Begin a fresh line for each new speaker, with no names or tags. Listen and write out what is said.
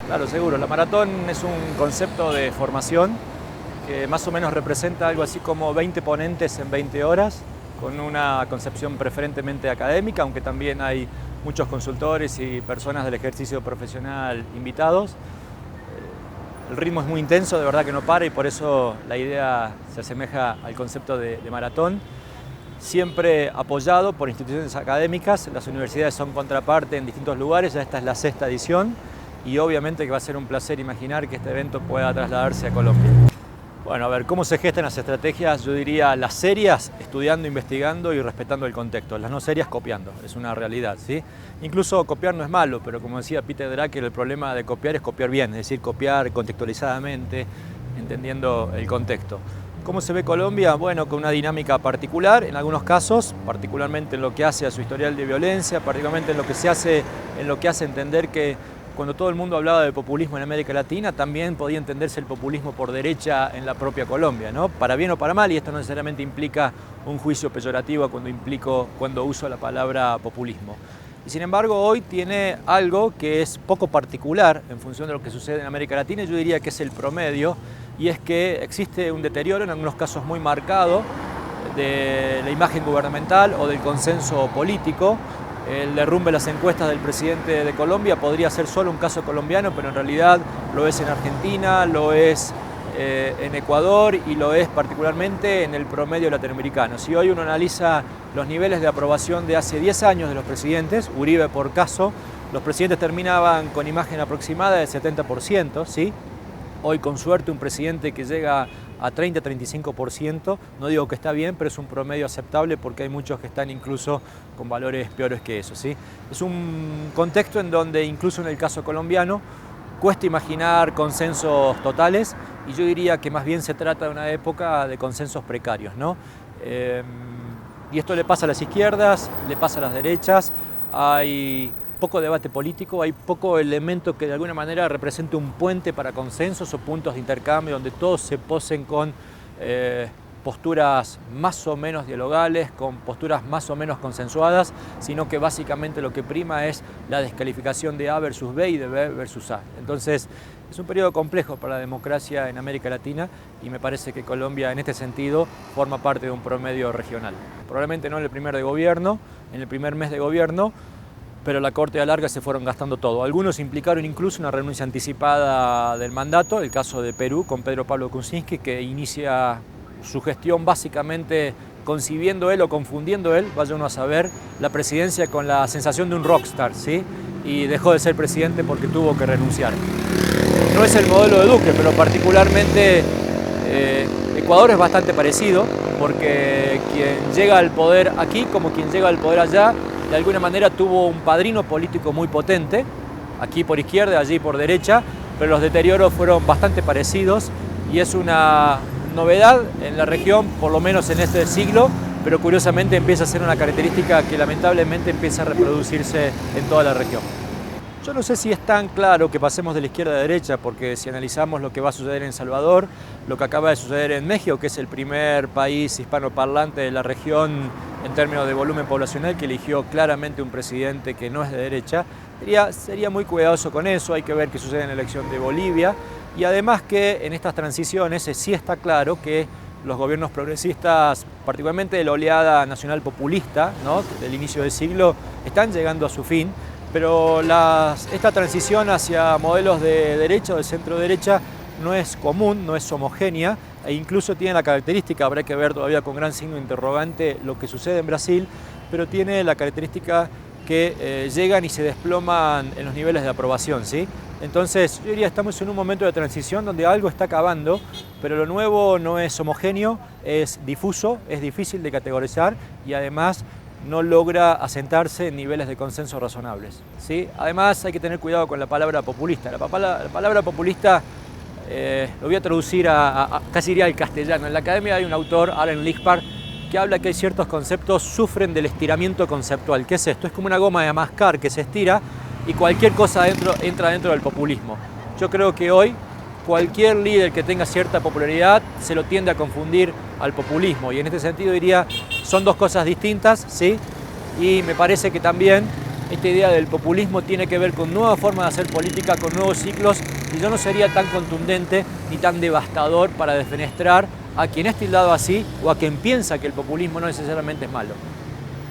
Claro, seguro. La maratón es un concepto de formación que más o menos representa algo así como 20 ponentes en 20 horas, con una concepción preferentemente académica, aunque también hay muchos consultores y personas del ejercicio profesional invitados. El ritmo es muy intenso, de verdad que no para, y por eso la idea se asemeja al concepto de maratón. Siempre apoyado por instituciones académicas, las universidades son contraparte en distintos lugares, ya esta es la 6ª edición, y obviamente que va a ser un placer imaginar que este evento pueda trasladarse a Colombia. Bueno, a ver, ¿cómo se gestan las estrategias? Yo diría las serias, estudiando, investigando y respetando el contexto. Las no serias, copiando, es una realidad, ¿sí? Incluso copiar no es malo, pero como decía Peter Drucker, el problema de copiar es copiar bien, es decir, copiar contextualizadamente, entendiendo el contexto. ¿Cómo se ve Colombia? Bueno, con una dinámica particular, en algunos casos, particularmente en lo que hace a su historial de violencia, particularmente en lo que hace entender que cuando todo el mundo hablaba de populismo en América Latina, también podía entenderse el populismo por derecha en la propia Colombia, ¿no? Para bien o para mal, y esto no necesariamente implica un juicio peyorativo cuando uso la palabra populismo. Y sin embargo, hoy tiene algo que es poco particular en función de lo que sucede en América Latina, y yo diría que es el promedio, y es que existe un deterioro, en algunos casos muy marcado, de la imagen gubernamental o del consenso político. El derrumbe de las encuestas del presidente de Colombia podría ser solo un caso colombiano, pero en realidad lo es en Argentina, lo es en Ecuador y lo es particularmente en el promedio latinoamericano. Si hoy uno analiza los niveles de aprobación de hace 10 años de los presidentes, Uribe por caso, los presidentes terminaban con imagen aproximada del 70%, ¿sí? Hoy con suerte un presidente que llega a 30-35%, no digo que está bien, pero es un promedio aceptable porque hay muchos que están incluso con valores peores que eso, ¿sí? Es un contexto en donde incluso en el caso colombiano cuesta imaginar consensos totales, y yo diría que más bien se trata de una época de consensos precarios, ¿no? Y esto le pasa a las izquierdas, le pasa a las derechas, hay poco debate político, hay poco elemento que de alguna manera represente un puente para consensos o puntos de intercambio donde todos se posen con posturas más o menos dialogales, con posturas más o menos consensuadas, sino que básicamente lo que prima es la descalificación de A versus B y de B versus A. Entonces, es un periodo complejo para la democracia en América Latina, y me parece que Colombia en este sentido forma parte de un promedio regional. Probablemente no en el primer en el primer mes de gobierno, pero la corte de alarga se fueron gastando todo. Algunos implicaron incluso una renuncia anticipada del mandato, el caso de Perú con Pedro Pablo Kuczynski, que inicia su gestión básicamente concibiendo él o confundiendo él, vaya uno a saber, la presidencia con la sensación de un rockstar, ¿sí? Y dejó de ser presidente porque tuvo que renunciar. No es el modelo de Duque, pero particularmente Ecuador es bastante parecido, porque quien llega al poder aquí como quien llega al poder allá, de alguna manera tuvo un padrino político muy potente, aquí por izquierda, allí por derecha, pero los deterioros fueron bastante parecidos, y es una novedad en la región, por lo menos en este siglo, pero curiosamente empieza a ser una característica que lamentablemente empieza a reproducirse en toda la región. Yo no sé si es tan claro que pasemos de la izquierda a la derecha, porque si analizamos lo que va a suceder en El Salvador, lo que acaba de suceder en México, que es el primer país hispanoparlante de la región en términos de volumen poblacional, que eligió claramente un presidente que no es de derecha, sería muy cuidadoso con eso. Hay que ver qué sucede en la elección de Bolivia, y además que en estas transiciones sí está claro que los gobiernos progresistas, particularmente de la oleada nacional populista, ¿no?, del inicio del siglo, están llegando a su fin. Pero esta transición hacia modelos de derecha o de centro derecha no es común, no es homogénea, e incluso tiene la característica, habrá que ver todavía con gran signo de interrogante lo que sucede en Brasil, pero tiene la característica que llegan y se desploman en los niveles de aprobación, ¿sí? Entonces, yo diría, estamos en un momento de transición donde algo está acabando, pero lo nuevo no es homogéneo, es difuso, es difícil de categorizar, y además no logra asentarse en niveles de consenso razonables, ¿sí? Además, hay que tener cuidado con la palabra populista. La palabra populista lo voy a traducir casi diría al castellano. En la academia hay un autor, Alan Lippard, que habla que ciertos conceptos sufren del estiramiento conceptual. ¿Qué es esto? Es como una goma de mascar que se estira y cualquier cosa entra dentro del populismo. Yo creo que hoy cualquier líder que tenga cierta popularidad se lo tiende a confundir al populismo, y en este sentido diría, son dos cosas distintas, ¿sí? Y me parece que también esta idea del populismo tiene que ver con nuevas formas de hacer política, con nuevos ciclos, y yo no sería tan contundente ni tan devastador para defenestrar a quien es tildado así o a quien piensa que el populismo no necesariamente es malo.